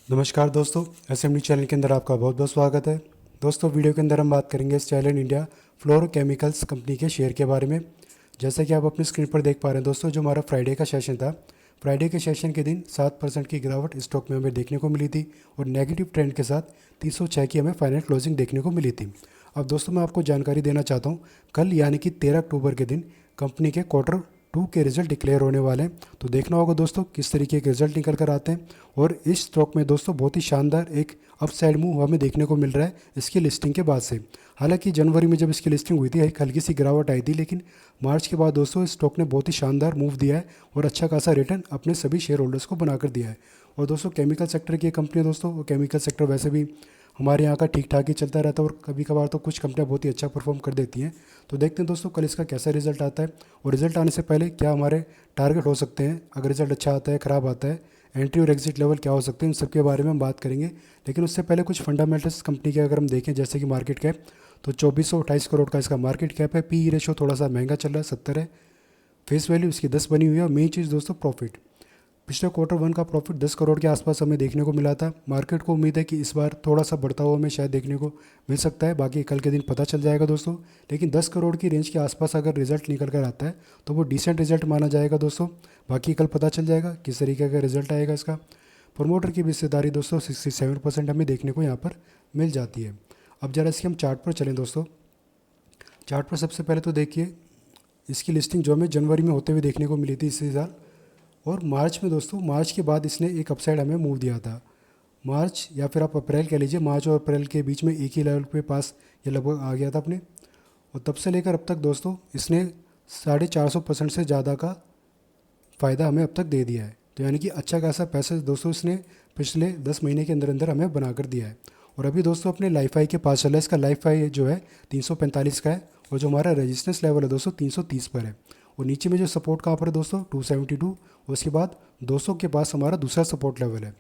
नमस्कार दोस्तों, SMD channel के अंदर आपका बहुत बहुत स्वागत है। दोस्तों, वीडियो के अंदर हम बात करेंगे स्टाइलन इंडिया फ्लोरोकेमिकल्स कंपनी के शेयर के बारे में। जैसा कि आप अपनी स्क्रीन पर देख पा रहे हैं दोस्तों, जो हमारा फ्राइडे का सेशन था, फ्राइडे के सेशन के दिन 7% की गिरावट स्टॉक में हमें देखने को मिली थी और नेगेटिव ट्रेंड के साथ 306 की हमें फाइनल क्लोजिंग देखने को मिली थी। अब दोस्तों, मैं आपको जानकारी देना चाहता हूँ, कल यानी कि 13 अक्टूबर के दिन कंपनी के Q2 के रिजल्ट डिक्लेयर होने वाले हैं। तो देखना होगा दोस्तों किस तरीके के रिजल्ट निकल कर आते हैं। और इस स्टॉक में दोस्तों बहुत ही शानदार एक अपसाइड मूव हमें देखने को मिल रहा है इसकी लिस्टिंग के बाद से। हालांकि जनवरी में जब इसकी लिस्टिंग हुई थी एक हल्की सी गिरावट आई थी, लेकिन मार्च के बाद दोस्तों इस स्टॉक ने बहुत ही शानदार मूव दिया है और अच्छा खासा रिटर्न अपने सभी शेयर होल्डर्स को बनाकर दिया है। और दोस्तों, केमिकल सेक्टर की कंपनी दोस्तों, वो केमिकल सेक्टर वैसे भी हमारे यहाँ का ठीक ठाक ही चलता रहता है और कभी कभार तो कुछ कंपनियाँ बहुत ही अच्छा परफॉर्म कर देती हैं। तो देखते हैं दोस्तों कल इसका कैसा रिजल्ट आता है और रिजल्ट आने से पहले क्या हमारे टारगेट हो सकते हैं। अगर रिजल्ट अच्छा आता है, ख़राब आता है, एंट्री और एग्जिट लेवल क्या हो सकते हैं, इन सब के बारे में हम बात करेंगे। लेकिन उससे पहले कुछ फंडामेंटल्स कंपनी के अगर हम देखें, जैसे कि मार्केट कैप, तो 2428 करोड़ का इसका मार्केट कैप है। पी रेशो थोड़ा सा महंगा चल रहा है, 70 है। फेस वैल्यू इसकी 10 बनी हुई है। और मेन चीज़ दोस्तों प्रॉफिट, पिछले Q1 का प्रॉफिट 10 करोड़ के आसपास हमें देखने को मिला था। मार्केट को उम्मीद है कि इस बार थोड़ा सा बढ़ता हुआ हमें शायद देखने को मिल सकता है, बाकी कल के दिन पता चल जाएगा दोस्तों। लेकिन 10 करोड़ की रेंज के आसपास अगर रिजल्ट निकल कर आता है तो वो डिसेंट रिजल्ट माना जाएगा दोस्तों। बाकी कल पता चल जाएगा किस तरीके का रिजल्ट आएगा इसका। प्रमोटर की भी हिस्सेदारी दोस्तों 67% हमें देखने को यहाँ पर मिल जाती है। अब जरा इसके हम चार्ट पर चलें दोस्तों। चार्ट पर सबसे पहले तो देखिए इसकी लिस्टिंग जो हमें जनवरी में होते हुए देखने को मिली थी इसी साल, और मार्च में दोस्तों, मार्च के बाद इसने एक अपसाइड हमें मूव दिया था। मार्च या फिर आप अप्रैल कह लीजिए, मार्च और अप्रैल के बीच में एक ही लेवल पे पास ये लगभग आ गया था अपने। और तब से लेकर अब तक दोस्तों इसने 450% से ज़्यादा का फ़ायदा हमें अब तक दे दिया है। तो यानी कि अच्छा खासा पैसा दोस्तों इसने पिछले 10 महीने के अंदर अंदर हमें बना कर दिया है। और अभी दोस्तों अपने लाइफ हाई के पास चला है। इसका लाइफ हाई जो है 345 का है और जो हमारा रेजिस्टेंस लेवल है दोस्तों 330 पर है। और नीचे में जो सपोर्ट कहाँ पर है दोस्तों 272, और उसके बाद 200 के पास हमारा दूसरा सपोर्ट लेवल है।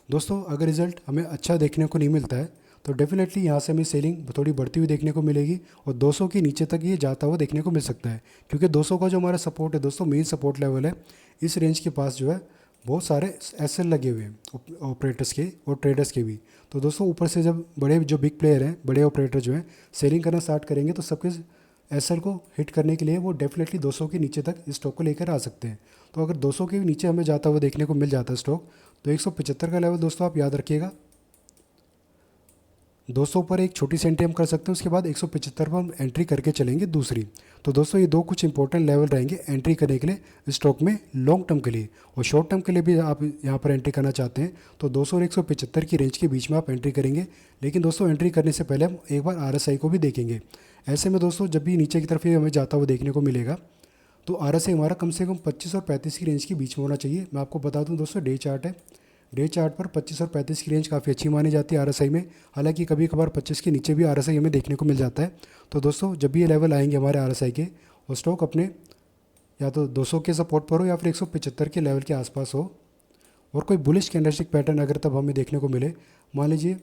दोस्तों, अगर रिजल्ट हमें अच्छा देखने को नहीं मिलता है तो डेफिनेटली यहाँ से हमें सेलिंग थोड़ी बढ़ती हुई देखने को मिलेगी और 200 के नीचे तक ये जाता हुआ देखने को मिल सकता है। क्योंकि 200 का जो हमारा सपोर्ट है दोस्तों, मेन सपोर्ट लेवल है, इस रेंज के पास जो है बहुत सारे एसएल लगे हुए हैं ऑपरेटर्स के और ट्रेडर्स के भी। तो दोस्तों ऊपर से जब बड़े जो बिग प्लेयर हैं, बड़े ऑपरेटर जो हैं सेलिंग करना स्टार्ट करेंगे तो सबके एसएल को हिट करने के लिए वो डेफिनेटली 200 के नीचे तक इस स्टॉक को लेकर आ सकते हैं। तो अगर 200 के नीचे हमें जाता हुआ देखने को मिल जाता है स्टॉक, तो 175 का लेवल दोस्तों आप याद रखिएगा। 200 पर एक छोटी सी एंट्री हम कर सकते हैं, उसके बाद 175 पर हम एंट्री करके चलेंगे दूसरी। तो दोस्तों ये दो कुछ इंपॉर्टेंट लेवल रहेंगे एंट्री करने के लिए स्टॉक में लॉन्ग टर्म के लिए। और शॉर्ट टर्म के लिए भी आप यहाँ पर एंट्री करना चाहते हैं तो 200 और 175 की रेंज के बीच में आप एंट्री करेंगे। लेकिन दोस्तों एंट्री करने से पहले हम एक बार आरएसआई को भी देखेंगे। ऐसे में दोस्तों जब भी नीचे की तरफ ये हमें जाता हुआ देखने को मिलेगा तो आरएसआई हमारा कम से कम 25 और 35 की रेंज के बीच में होना चाहिए। मैं आपको बता दूं दोस्तों, डे चार्ट है, डे चार्ट पर 25 और 35 की रेंज काफ़ी अच्छी मानी जाती है आरएसआई में। हालांकि कभी कभार 25 के नीचे भी आरएसआई हमें देखने को मिल जाता है। तो दोस्तों जब भी ये लेवल आएंगे हमारे आरएसआई के, और स्टॉक अपने या तो 200 के सपोर्ट पर हो या फिर 175 के लेवल के आसपास हो, और कोई बुलिश कैंडलस्टिक पैटर्न अगर तब हमें देखने को मिले, मान लीजिए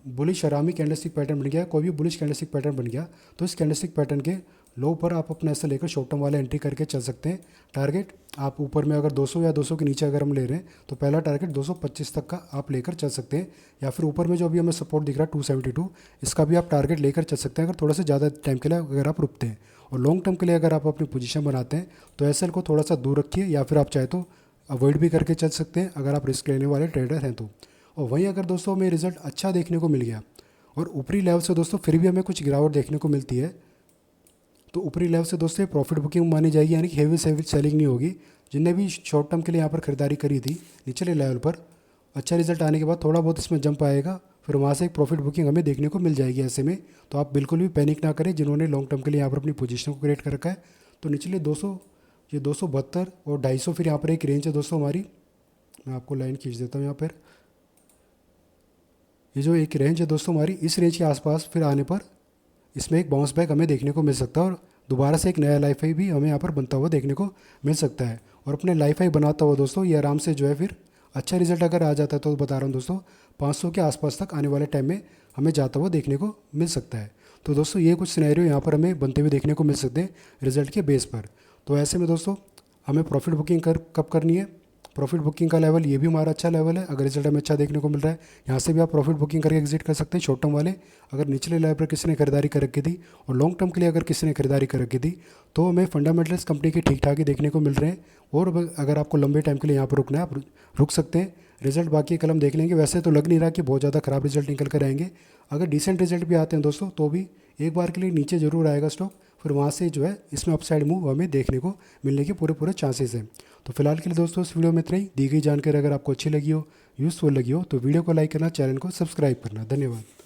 बुलिश अरामी कैंडलस्टिक पैटर्न बन गया, कोई भी बुलिश कैंडलस्टिक पैटर्न बन गया, तो इस कैंडलस्टिक पैटर्न के लो पर आप अपना ऐसा लेकर शॉर्ट टर्म वाला एंट्री करके चल सकते हैं। टारगेट आप ऊपर में अगर 200 या 200 के नीचे अगर हम ले रहे हैं तो पहला टारगेट 225 तक का आप लेकर चल सकते हैं। या फिर ऊपर में जो अभी हमें सपोर्ट दिख रहा है 272, इसका भी आप टारगेट लेकर चल सकते हैं अगर थोड़ा सा ज़्यादा टाइम के लिए अगर आप रुकते हैं। और लॉन्ग टर्म के लिए अगर आप अपनी पोजीशन बनाते हैं तो एसएल को थोड़ा सा दूर रखिए, या फिर आप चाहे तो अवॉइड भी करके चल सकते हैं अगर आप रिस्क लेने वाले ट्रेडर हैं तो। और वहीं अगर दोस्तों हमें रिजल्ट अच्छा देखने को मिल गया और ऊपरी लेवल से दोस्तों फिर भी हमें कुछ गिरावट देखने को मिलती है, तो ऊपरी लेवल से दोस्तों प्रॉफिट बुकिंग मानी जाएगी, यानी कि हेवी सेलिंग नहीं होगी। जिनने भी शॉर्ट टर्म के लिए यहाँ पर खरीदारी करी थी निचले लेवल पर, अच्छा रिजल्ट आने के बाद थोड़ा बहुत इसमें जंप आएगा, फिर वहाँ से एक प्रॉफिट बुकिंग हमें देखने को मिल जाएगी। ऐसे में तो आप बिल्कुल भी पैनिक ना करें जिन्होंने लॉन्ग टर्म के लिए यहाँ पर अपनी पोजीशन को क्रिएट कर रखा है। तो निचले 200, ये 272 और 250 फिर यहाँ पर एक रेंज है दोस्तों हमारी। मैं आपको लाइन खींच देता हूँ यहाँ पर। ये जो एक रेंज है दोस्तों हमारी, इस रेंज के आसपास फिर आने पर इसमें एक बाउंस बैक हमें देखने को मिल सकता है और दोबारा से एक नया लाइफ हाई भी हमें यहाँ पर बनता हुआ देखने को मिल सकता है। और अपने लाइफ हाई बनाता हुआ दोस्तों ये आराम से जो है फिर अच्छा रिजल्ट अगर आ जाता है तो बता रहा हूँ दोस्तों 500 के आसपास तक आने वाले टाइम में हमें जाता हुआ देखने को मिल सकता है। तो दोस्तों ये कुछ सिनेरियो यहाँ पर हमें बनते हुए देखने को मिल सकते हैं रिजल्ट के बेस पर। तो ऐसे में दोस्तों हमें प्रॉफिट बुकिंग कब करनी है, प्रॉफिट बुकिंग का लेवल ये भी हमारा अच्छा लेवल है। अगर रिजल्ट हमें अच्छा देखने को मिल रहा है, यहाँ से भी आप प्रॉफिट बुकिंग करके एग्जिट कर सकते हैं शॉर्ट टर्म वाले। अगर निचले लेवल पर किसी ने खरीदारी कर रखी थी और लॉन्ग टर्म के लिए अगर किसी ने खरीदारी कर रखी थी तो हमें फंडामेंटल्स कंपनी के ठीक ठाक ही देखने को मिल रहे हैं। और अगर आपको लंबे टाइम के लिए यहाँ पर रुकना है, आप रुक सकते हैं। रिजल्ट बाकी कल हम देख लेंगे। वैसे तो लग नहीं रहा कि बहुत ज़्यादा ख़राब रिजल्ट निकल कर आएंगे। अगर डिसेंट रिजल्ट भी आते हैं दोस्तों तो भी एक बार के लिए नीचे ज़रूर आएगा स्टॉक, फिर वहाँ से जो है इसमें अपसाइड मूव हमें देखने को मिलने के पूरे चांसेस हैं। तो फिलहाल के लिए दोस्तों इस वीडियो में इतना ही। दी गई जानकारी अगर आपको अच्छी लगी हो, यूज़फुल लगी हो तो वीडियो को लाइक करना, चैनल को सब्सक्राइब करना। धन्यवाद।